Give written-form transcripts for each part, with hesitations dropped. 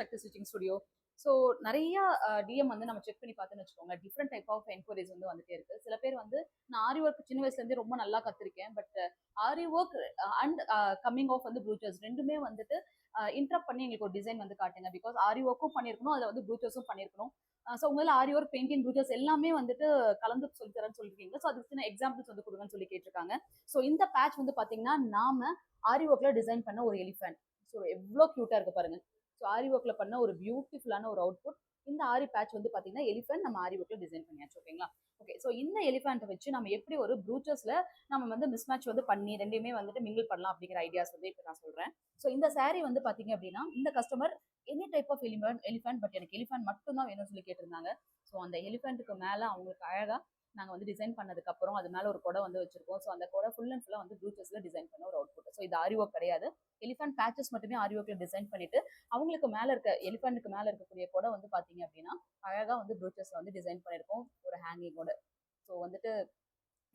சக்தி stitching studio. So நிறைய DM வந்து நம்ம செக் பண்ணி பார்த்தோன்னு வச்சுக்கோங்க, டிஃப்ரெண்ட் டைப் ஆஃப் என்கொயரிஸ் வந்து வந்துட்டே இருக்கு. சில பேர் வந்து நான் ஆரி ஒர்க் சின்ன வயசுல இருந்தே ரொம்ப நல்லா கத்திருக்கேன், but aari work and coming of வந்து ப்ரூச்சர்ஸ் ரெண்டுமே வந்துட்டு இன்டரப்ட் பண்ணி எங்களுக்கு ஒரு டிசைன் வந்து காட்டுங்க. பிகாஸ் ஆரி ஒர்க்கும் பண்ணியிருக்கணும், அதில் வந்து ப்ரூச்சர்ஸும் பண்ணியிருக்கணும். ஸோ உங்களால் ஆரி ஒர்க், பெயிண்டிங், ப்ரூச்சர்ஸ் எல்லாமே வந்துட்டு கலந்து சொல்லி தரேன்னு சொல்லியிருக்கீங்க. ஸோ அதுக்கு சின்ன எக்ஸாம்பிள்ஸ் வந்து கொடுங்கன்னு சொல்லி கேட்டிருக்காங்க. ஸோ இந்த பேட்ச் வந்து பார்த்தீங்கன்னா நாம ஆரி ஒர்க்ல டிசைன் பண்ண ஒரு எலிஃபென்ட். ஸோ எவ்வளோ க்யூட்டா இருக்கு பாருங்க. ஸோ ஆரி ஒர்க்ல பண்ண ஒரு பியூட்டிஃபுல்லான ஒரு அவுட்புட். இந்த ஆரி பேட்ச் வந்து பாத்தீங்கன்னா எலிஃபென்ட் நம்ம ஆரி ஒர்க்ல டிசைன் பண்ணியாச்சு. ஓகேங்களா? ஓகே. ஸோ இந்த எலிஃபென்ட்டை வச்சு நம்ம எப்படி ஒரு ப்ரூச்சர்ஸ்ல நம்ம வந்து மிஸ்மேட்ச் வந்து பண்ணி ரெண்டையுமே வந்துட்டு மிங்கிள் பண்ணலாம் அப்படிங்கிற ஐடியாஸ் வந்து இப்போ நான் சொல்றேன். ஸோ இந்த saree வந்து பாத்தீங்க அப்படின்னா இந்த customer any type of elephant but எனக்கு எலிஃபென்ட் மட்டும் தான் வேணும்னு சொல்லி கேட்டிருந்தாங்க. ஸோ அந்த எலிஃபென்ட்டுக்கு மேல அவங்களுக்கு அழகா நாங்க வந்து டிசைன் பண்ணதுக்கு அப்புறம் அது மேல ஒரு கொடை வந்து வச்சிருக்கோம். ஸோ அந்த கொடை ஃபுல் அண்ட் ஃபுல்லா வந்து ப்ரூச்சர்ஸ்ல டிசைன் பண்ண ஒரு அவுட்புட். ஸோ இது ஆரி ஒர்க் கிடையாது. எலிஃபென்ட் பேச்சஸ் மட்டுமே ஆரி ஒர்க்ல டிசைன் பண்ணிட்டு அவங்களுக்கு மேல இருக்க எலிஃபென்ட்டுக்கு மேல இருக்கக்கூடிய கொடை வந்து பாத்தீங்க அப்படின்னா அழகா வந்து ப்ரூச்சர்ஸ்ல வந்து டிசைன் பண்ணிருக்கோம் ஒரு ஹேங்கிங்கோட. ஸோ வந்துட்டு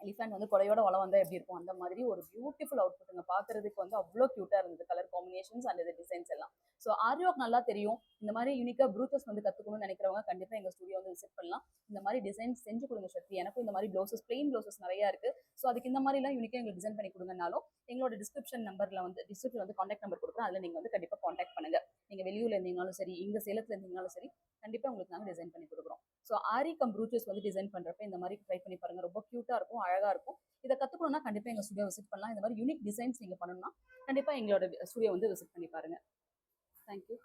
எலிஃபென்ட் வந்து கொடையோட வளம் வந்தா எப்படி இருக்கும் அந்த மாதிரி ஒரு பியூட்டிஃபுல் அவுட்புட்டுங்க. பாக்குறதுக்கு வந்து அவ்வளோ கியூட்டா இருந்தது கலர் காம்பினேஷன்ஸ் அண்ட் இது டிசைன்ஸ் எல்லாம். ஸோ ஆரி ஒர்க் நல்லா தெரியும், இந்த மாதிரி யூனிக்கா ப்ரூச்சர்ஸ் வந்து கத்துக்கணும்னு நினைக்கிறவங்க கண்டிப்பா எங்க ஸ்டுடியோ வந்து விசிட் பண்ணலாம். இந்த மாதிரி டிசைன் செஞ்சு கொடுங்க சக்தி. எனக்கும் இந்த மாதிரி ப்ளவுசஸ், பிளெயின் ப்ளவுசஸ் நிறைய இருக்கு. ஸோ அதுக்கு இந்த மாதிரி எல்லாம் யூனிக்கா எங்களுக்கு டிசைன் பண்ணி கொடுங்கனாலும் எங்களோட டிஸ்கிரிப்ஷன் வந்து கான்டாக்ட் நம்பர் கொடுக்குறோம். அதுல நீங்க வந்து கண்டிப்பா கான்டாக்ட் பண்ணுங்க. நீங்க வெளியூர்ல இருந்தீங்கனாலும் சரி, இங்க சேலத்துல இருந்தீங்கனாலும் சரி, கண்டிப்பா உங்களுக்கு நாங்க டிசைன் பண்ணி கொடுக்குறோம். ஸோ ஆரி கம் ப்ரூச்சர்ஸ் வந்து டிசைன் பண்றப்ப இந்த மாதிரி ட்ரை பண்ணி பாருங்க. ரொம்ப கியூட்டா இருக்கும், அழகா இருக்கும். இதை கத்துக்கணும்னா கண்டிப்பா எங்க ஸ்டுடியோ விசிட் பண்ணலாம். இந்த மாதிரி யூனிக் டிசைன்ஸ் நீங்க பண்ணணும்னா கண்டிப்பா எங்களோட ஸ்டுடியோ வந்து விசிட் பண்ணி பாருங்க. தேங்க்யூ.